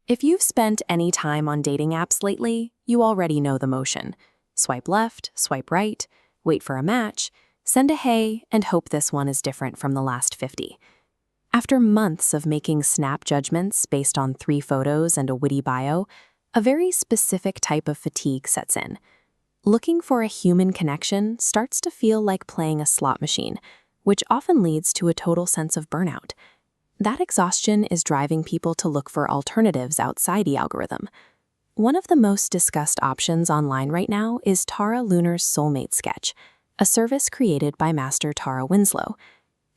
If you've spent any time on dating apps lately, you already know the motion. Swipe left, swipe right, wait for a match, send a hey, and hope this one is different from the last 50. After months of making snap judgments based on 3 photos and a witty bio, a very specific type of fatigue sets in. Looking for a human connection starts to feel like playing a slot machine, which often leads to a total sense of burnout. That exhaustion is driving people to look for alternatives outside the algorithm. One of the most discussed options online right now is Tara Lunar's Soulmate Sketch, a service created by master Tara Winslow.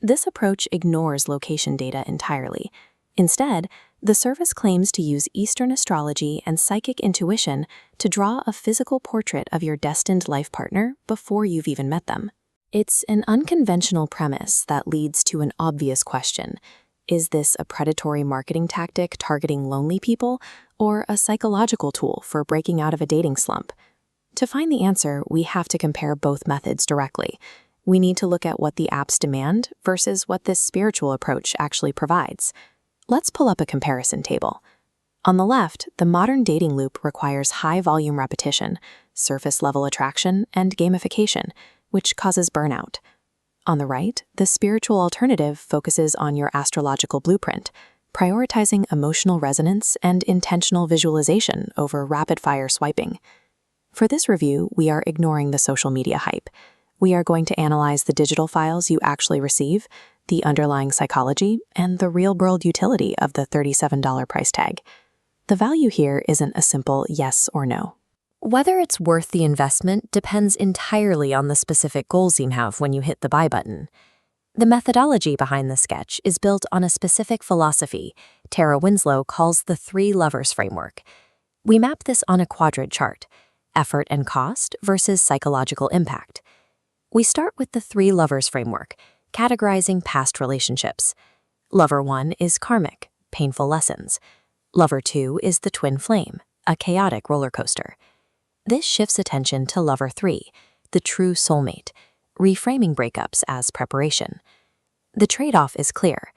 This approach ignores location data entirely. Instead, the service claims to use Eastern astrology and psychic intuition to draw a physical portrait of your destined life partner before you've even met them. It's an unconventional premise that leads to an obvious question. Is this a predatory marketing tactic targeting lonely people, or a psychological tool for breaking out of a dating slump? To find the answer, we have to compare both methods directly. We need to look at what the apps demand versus what this spiritual approach actually provides. Let's pull up a comparison table. On the left, the modern dating loop requires high-volume repetition, surface-level attraction, and gamification, which causes burnout. On the right, the spiritual alternative focuses on your astrological blueprint, prioritizing emotional resonance and intentional visualization over rapid-fire swiping. For this review, we are ignoring the social media hype. We are going to analyze the digital files you actually receive, the underlying psychology, and the real-world utility of the $37 price tag. The value here isn't a simple yes or no. Whether it's worth the investment depends entirely on the specific goals you have when you hit the buy button. The methodology behind the sketch is built on a specific philosophy Tara Winslow calls the 3 Lovers framework. We map this on a quadrant chart: effort and cost versus psychological impact. We start with the 3 Lovers framework, categorizing past relationships. Lover 1 is karmic, painful lessons. Lover 2 is the twin flame, a chaotic roller coaster. This shifts attention to Lover 3, the true soulmate, reframing breakups as preparation. The trade-off is clear.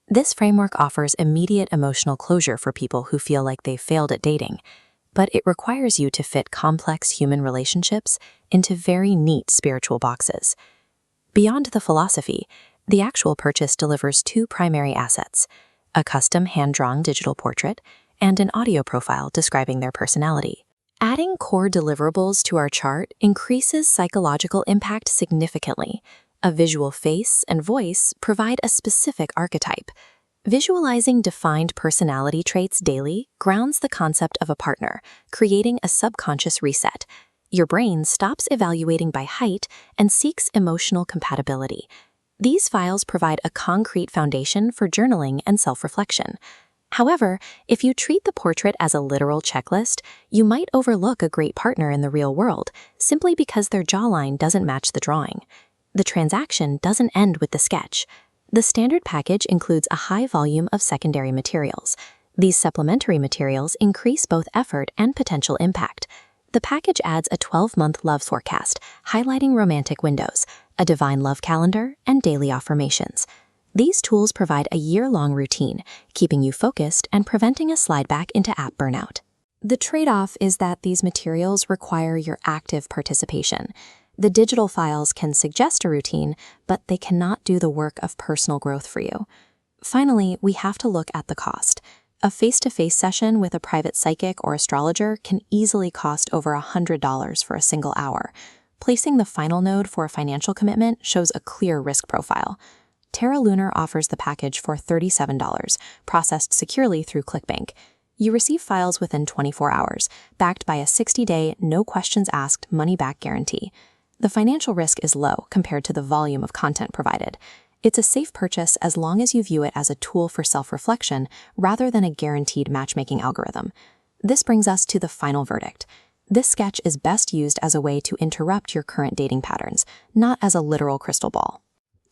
This framework offers immediate emotional closure for people who feel like they've failed at dating, but it requires you to fit complex human relationships into very neat spiritual boxes. Beyond the philosophy, the actual purchase delivers 2 primary assets: a custom hand-drawn digital portrait and an audio profile describing their personality. Adding core deliverables to our chart increases psychological impact significantly. A visual face and voice provide a specific archetype. Visualizing defined personality traits daily grounds the concept of a partner, creating a subconscious reset. Your brain stops evaluating by height and seeks emotional compatibility. These files provide a concrete foundation for journaling and self-reflection. However, if you treat the portrait as a literal checklist, you might overlook a great partner in the real world simply because their jawline doesn't match the drawing. The transaction doesn't end with the sketch. The standard package includes a high volume of secondary materials. These supplementary materials increase both effort and potential impact. The package adds a 12-month love forecast, highlighting romantic windows, a divine love calendar, and daily affirmations. These tools provide a year-long routine, keeping you focused and preventing a slide back into app burnout. The trade-off is that these materials require your active participation. The digital files can suggest a routine, but they cannot do the work of personal growth for you. Finally, we have to look at the cost. A face-to-face session with a private psychic or astrologer can easily cost over $100 for a single hour. Placing the final node for a financial commitment shows a clear risk profile. Tara Lunar offers the package for $37, processed securely through ClickBank. You receive files within 24 hours, backed by a 60-day, no-questions-asked money-back guarantee. The financial risk is low compared to the volume of content provided. It's a safe purchase as long as you view it as a tool for self-reflection rather than a guaranteed matchmaking algorithm. This brings us to the final verdict. This sketch is best used as a way to interrupt your current dating patterns, not as a literal crystal ball.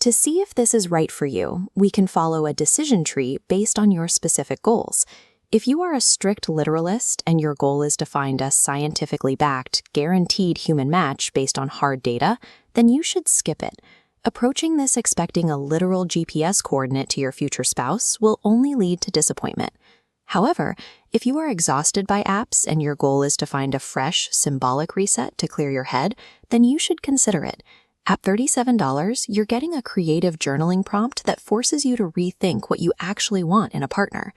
To see if this is right for you, we can follow a decision tree based on your specific goals. If you are a strict literalist and your goal is to find a scientifically backed, guaranteed human match based on hard data, then you should skip it. Approaching this expecting a literal GPS coordinate to your future spouse will only lead to disappointment. However, if you are exhausted by apps and your goal is to find a fresh, symbolic reset to clear your head, then you should consider it. At $37, you're getting a creative journaling prompt that forces you to rethink what you actually want in a partner.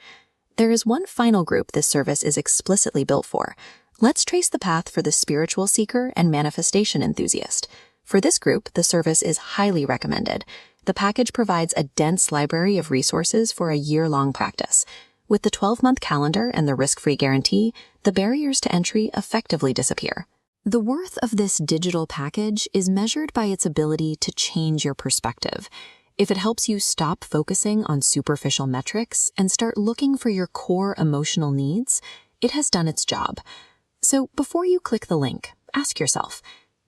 There is one final group this service is explicitly built for. Let's trace the path for the spiritual seeker and manifestation enthusiast. For this group, the service is highly recommended. The package provides a dense library of resources for a year-long practice. With the 12-month calendar and the risk-free guarantee, the barriers to entry effectively disappear. The worth of this digital package is measured by its ability to change your perspective. If it helps you stop focusing on superficial metrics and start looking for your core emotional needs, it has done its job. So before you click the link, ask yourself,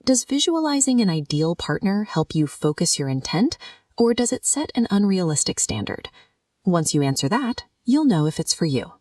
does visualizing an ideal partner help you focus your intent, or does it set an unrealistic standard? Once you answer that, you'll know if it's for you.